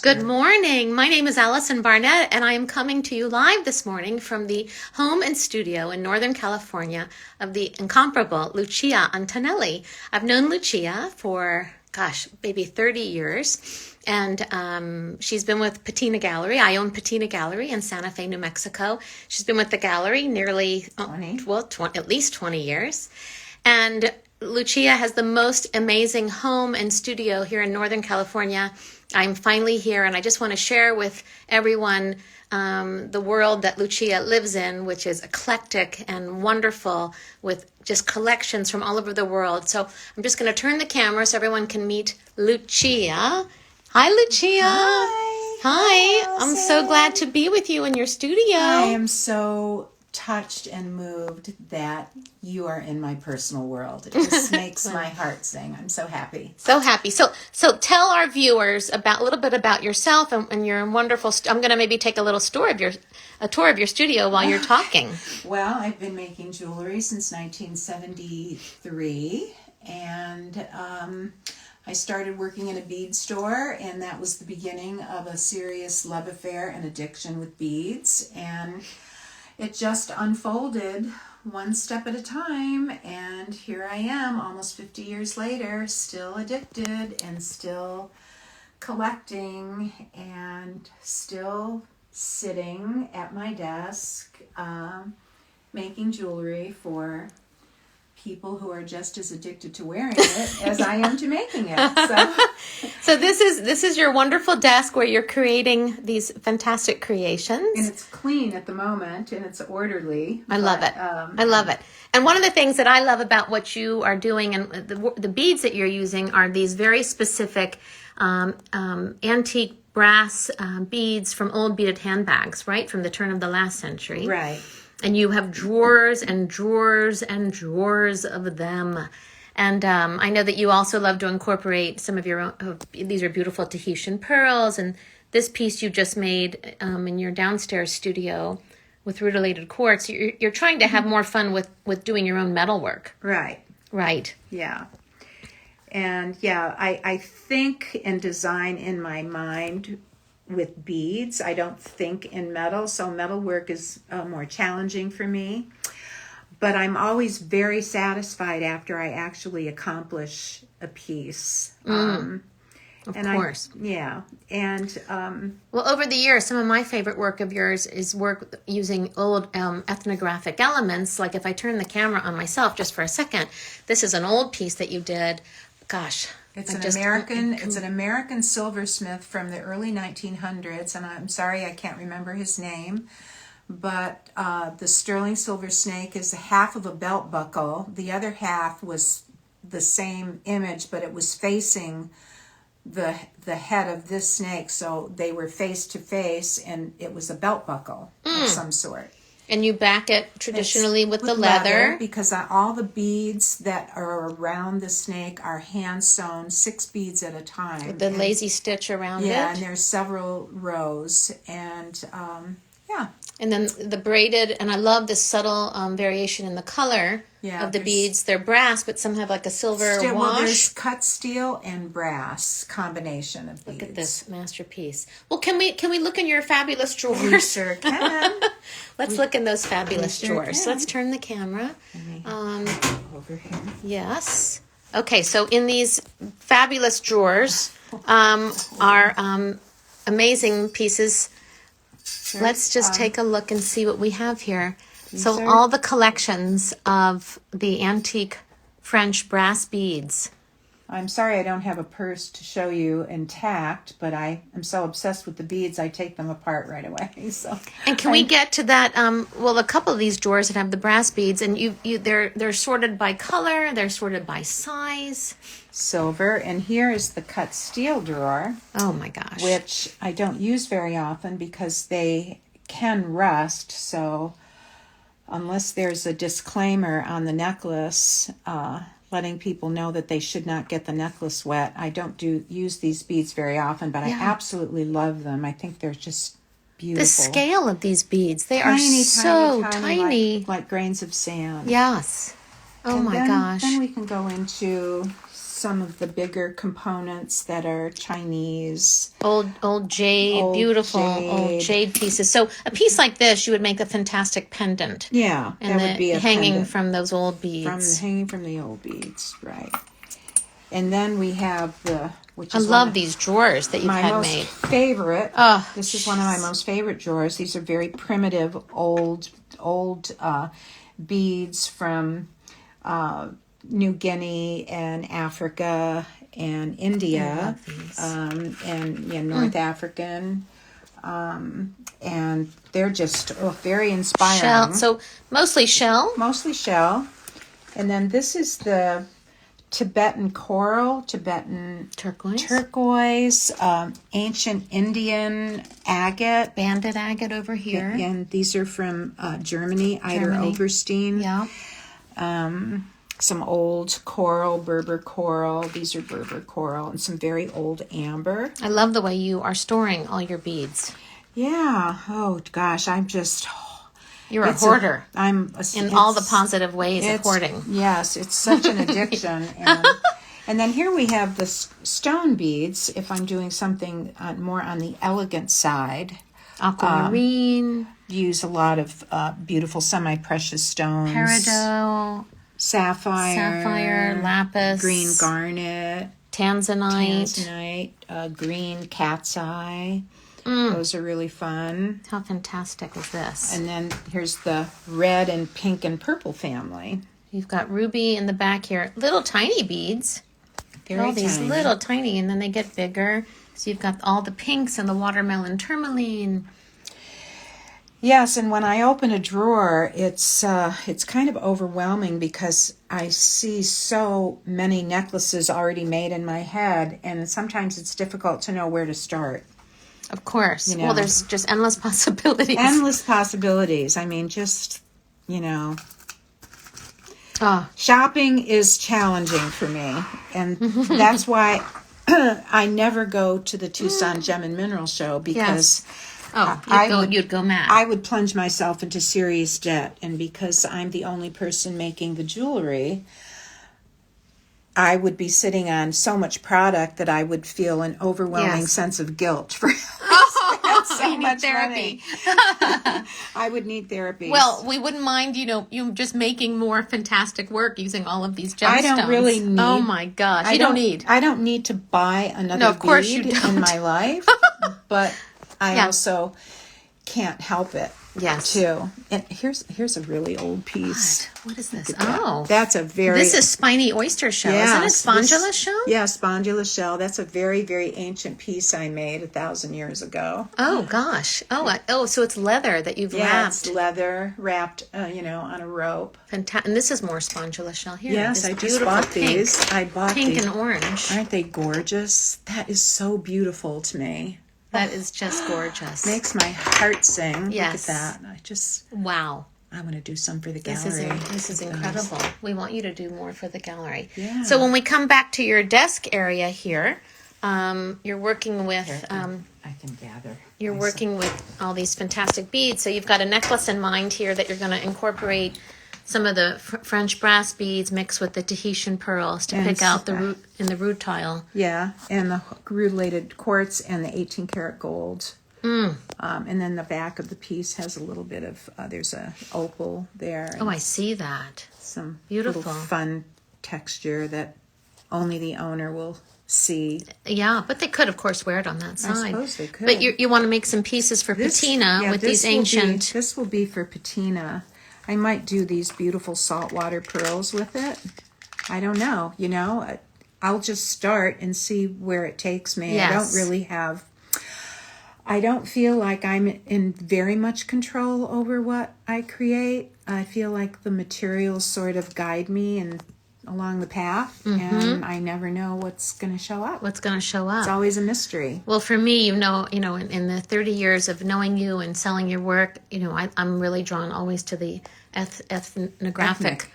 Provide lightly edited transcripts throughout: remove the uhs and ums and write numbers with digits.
Good morning. My name is Allison Barnett, and I am coming to you live this morning from the home and studio in Northern California of the incomparable Lucia Antonelli. I've known Lucia for, maybe 30 years, and she's been with Patina Gallery. I own Patina Gallery in Santa Fe, New Mexico. She's been with the gallery nearly, at least 20 years. And Lucia has the most amazing home and studio here in Northern California. I'm finally here, and I just want to share with everyone the world that Lucia lives in, which is eclectic and wonderful with just collections from all over the world. So I'm just going to turn the camera so everyone can meet Lucia. Hi, Lucia. Hi. Hi. I'm so glad to be with you in your studio. I am so touched and moved that you are in my personal world. It just makes my heart sing. I'm so happy. So happy. So tell our viewers a little bit about yourself and your wonderful. I'm going to maybe take a little tour of your studio while you're talking. Well, I've been making jewelry since 1973, and I started working in a bead store, and that was the beginning of a serious love affair and addiction with beads, and it just unfolded one step at a time, and here I am almost 50 years later, still addicted and still collecting and still sitting at my desk making jewelry for people who are just as addicted to wearing it as I am to making it. So this is your wonderful desk where you're creating these fantastic creations. And it's clean at the moment, and it's orderly. I love it. I love it. And one of the things that I love about what you are doing and the beads that you're using are these very specific antique brass beads from old beaded handbags, right? From the turn of the last century. Right. And you have drawers and drawers and drawers of them. And I know that you also love to incorporate some of your own. These are beautiful Tahitian pearls. And this piece you just made in your downstairs studio with rutilated quartz. You're trying to have more fun with doing your own metalwork. Right. Right. Yeah. And yeah, I think and design in my mind with beads. I don't think in metal, so metalwork is more challenging for me. But I'm always very satisfied after I actually accomplish a piece. Of course. And well, over the years, some of my favorite work of yours is work using old ethnographic elements. Like if I turn the camera on myself just for a second, this is an old piece that you did. It's an American silversmith from the early 1900s, and I'm sorry I can't remember his name, but the sterling silver snake is half of a belt buckle. The other half was the same image, but it was facing the head of this snake, so they were face to face, and it was a belt buckle of some sort. And you back it traditionally with the leather. Because all the beads that are around the snake are hand sewn, 6 beads at a time. With the lazy stitch around it. Yeah, and there's several rows. And And then the braided, and I love this subtle variation in the color of the beads. They're brass, but some have like a silver wash. Well, there's cut steel and brass combination of beads. Look at this masterpiece. Well, can we look in your fabulous drawers? We sure can. Let's look in those fabulous drawers. So let's turn the camera. Over here. Yes. Okay, so in these fabulous drawers are amazing pieces. Let's just take a look and see what we have here. So all the collections of the antique French brass beads. I'm sorry I don't have a purse to show you intact, but I am so obsessed with the beads I take them apart right away. So, and can we get to that? Well, a couple of these drawers that have the brass beads, and they're sorted by color, they're sorted by size. Silver, and here is the cut steel drawer. Oh my gosh! Which I don't use very often because they can rust. So, unless there's a disclaimer on the necklace, letting people know that they should not get the necklace wet. I don't use these beads very often, but I absolutely love them. I think they're just beautiful. The scale of these beads, they are so tiny. Like grains of sand. Yes. Oh my gosh. Then we can go into some of the bigger components that are Chinese. Old jade, beautiful old jade pieces. So a piece like this, you would make a fantastic pendant. Yeah, and that would be a hanging pendant. from those old beads. Hanging from the old beads, right. And then we have which I is love these drawers that you've my had most made. favorite. Oh, this is one of my most favorite drawers. These are very primitive, old beads from New Guinea and Africa and India, and North African, and they're just very inspiring. Shell, so mostly shell. Mostly shell. And then this is the Tibetan coral, Tibetan turquoise, ancient Indian agate. Banded agate over here. And these are from Germany, Eider Oberstein. Yeah. Some old coral, Berber coral. These are Berber coral, and some very old amber. I love the way you are storing all your beads. Yeah. Oh gosh, You're a hoarder. In all the positive ways of hoarding. Yes, it's such an addiction. And then here we have the stone beads. If I'm doing something more on the elegant side, aquamarine, use a lot of beautiful semi-precious stones. Peridot. Sapphire, lapis, green garnet, tanzanite, green cat's eye. Those are really fun. How fantastic is this? And then here's the red and pink and purple family. You've got ruby in the back here. Little tiny beads. Very all these tiny. Little tiny, and then they get bigger. So you've got all the pinks and the watermelon tourmaline. Yes, and when I open a drawer, it's kind of overwhelming because I see so many necklaces already made in my head, and sometimes it's difficult to know where to start. Of course. Well, there's just endless possibilities. Endless possibilities. I mean, just, shopping is challenging for me, and that's why I never go to the Tucson Gem and Mineral Show because... Yes. You'd go mad. I would plunge myself into serious debt, and because I'm the only person making the jewelry, I would be sitting on so much product that I would feel an overwhelming sense of guilt for so much therapy. money. I would need therapy. Well, we wouldn't mind, you just making more fantastic work using all of these gemstones. I don't really need. Oh my gosh, I don't need to buy another bead in my life, but I also can't help it. Yes. Too. And here's a really old piece. What is this? That's a very... This is spiny oyster shell. Isn't it spondula shell? Yeah, spondula shell. That's a very, very ancient piece I made 1,000 years ago. Oh, gosh. So it's leather that you've wrapped. Yeah, it's leather wrapped, on a rope. Fantastic. And this is more spondula shell here. Yes, I just bought these. Pink and orange. Aren't they gorgeous? That is so beautiful to me. That is just gorgeous. Makes my heart sing. Yes. Look at that. Wow. I want to do some for the gallery. This is incredible. We want you to do more for the gallery. Yeah. So when we come back to your desk area here, you're working with... I can gather. You're working with all these fantastic beads. So you've got a necklace in mind here that you're going to incorporate some of the French brass beads mixed with the Tahitian pearls to pick out the root in the rutile. Yeah, and the rutilated quartz and the 18-karat gold. And then the back of the piece has a little bit of, there's a opal there. Oh, I see that. Some beautiful little fun texture that only the owner will see. Yeah, but they could, of course, wear it on that side. I suppose they could. But you want to make some pieces for patina with these ancient... This will be for patina. I might do these beautiful saltwater pearls with it. I don't know. I'll just start and see where it takes me. Yes. I don't feel like I'm in very much control over what I create. I feel like the materials sort of guide me along the path, and I never know what's going to show up. It's always a mystery. Well, for me, in the 30 years of knowing you and selling your work, I'm really drawn always to the ethnographic,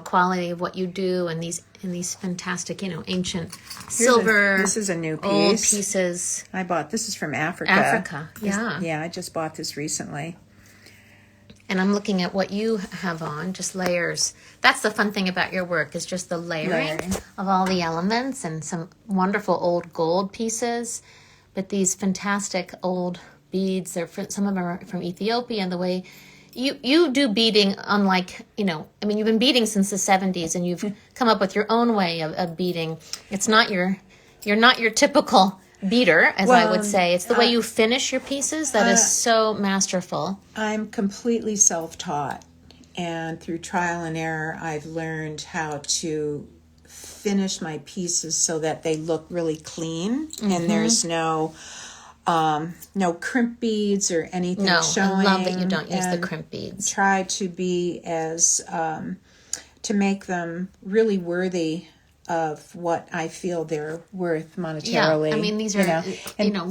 quality of what you do, and these fantastic, ancient silver. This is a new piece. Old pieces. I bought this is from Africa. Africa, yeah. Yeah, I just bought this recently. And I'm looking at what you have on, just layers. That's the fun thing about your work, is just the layering of all the elements, and some wonderful old gold pieces. But these fantastic old beads, some of them are from Ethiopia, and the way you do beading, unlike, I mean, you've been beading since the 70s, and you've come up with your own way of beading. It's not you're not your typical beater, as I would say. It's the way you finish your pieces that is so masterful. I'm completely self-taught, and through trial and error, I've learned how to finish my pieces so that they look really clean, and there's no crimp beads or anything showing. I love that you don't use the crimp beads. Try to be as to make them really worthy of what I feel they're worth monetarily. Yeah, I mean, these are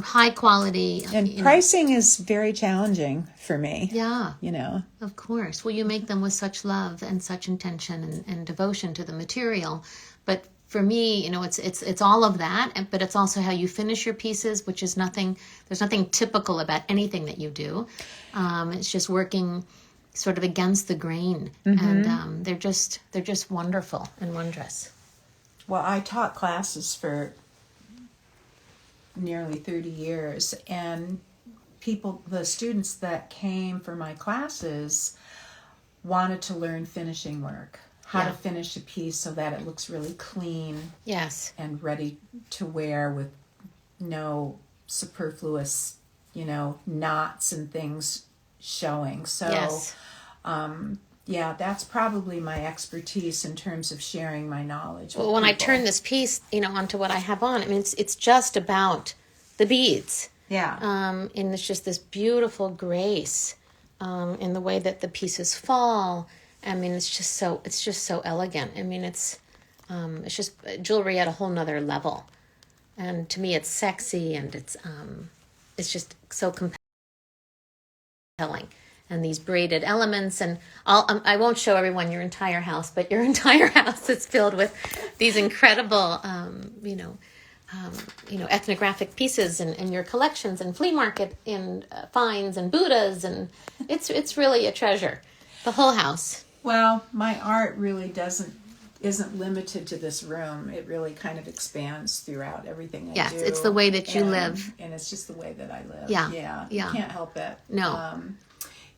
high quality. And pricing is very challenging for me. Yeah, Of course. Well, you make them with such love and such intention and devotion to the material. But for me, it's all of that, but it's also how you finish your pieces, which is nothing. There's nothing typical about anything that you do. It's just working sort of against the grain, and they're just wonderful and wondrous. Well, I taught classes for nearly 30 years, and the students that came for my classes wanted to learn finishing work, how to finish a piece so that it looks really clean, and ready to wear with no superfluous, knots and things showing. So, that's probably my expertise in terms of sharing my knowledge. Well, when I turn this piece, onto what I have on, I mean, it's just about the beads. Yeah. And it's just this beautiful grace in the way that the pieces fall. I mean, it's just so elegant. I mean, it's just jewelry at a whole nother level. And to me, it's sexy, and it's just so compelling. And these braided elements, and I won't show everyone your entire house, but your entire house is filled with these incredible, ethnographic pieces, and your collections, and flea market, and finds, and Buddhas, and it's really a treasure, the whole house. Well, my art really isn't limited to this room. It really kind of expands throughout everything I do. Yes, it's the way that you live. And it's just the way that I live. Yeah. You can't help it. No.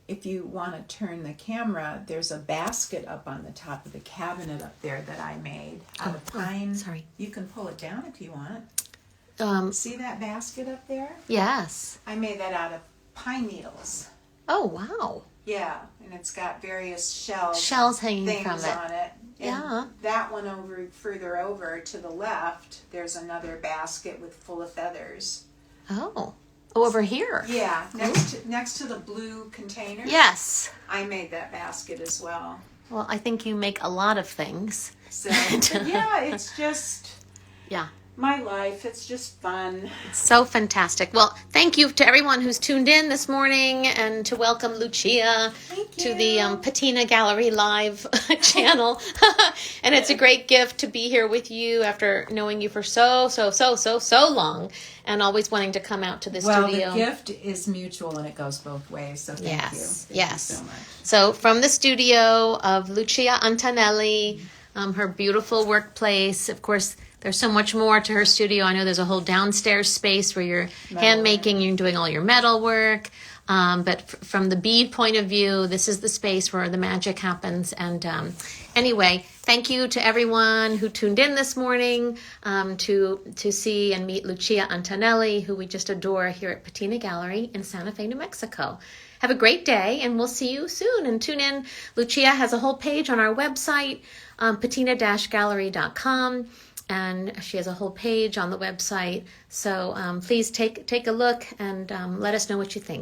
If you want to turn the camera, there's a basket up on the top of the cabinet up there that I made out of pine. Sorry. You can pull it down if you want. See that basket up there? Yes. I made that out of pine needles. Oh, wow. Yeah, and it's got various shells hanging from it. On it. And that one further over to the left, there's another basket full of feathers. Oh, over here. Yeah, next to the blue container. Yes. I made that basket as well. Well, I think you make a lot of things. So, it's just my life. It's just fun. So fantastic. Well, thank you to everyone who's tuned in this morning, and to welcome Lucia to the Patina Gallery Live channel. And it's a great gift to be here with you after knowing you for so long, and always wanting to come out to the studio. Well, the gift is mutual, and it goes both ways. So thank you. Thank you so much. So from the studio of Lucia Antonelli, her beautiful workplace, of course. There's so much more to her studio. I know there's a whole downstairs space where you're hand making, you're doing all your metal work. But from the bead point of view, this is the space where the magic happens. And anyway, thank you to everyone who tuned in this morning to see and meet Lucia Antonelli, who we just adore here at Patina Gallery in Santa Fe, New Mexico. Have a great day, and we'll see you soon. And tune in. Lucia has a whole page on our website, patina-gallery.com. And she has a whole page on the website. So please take a look, and let us know what you think.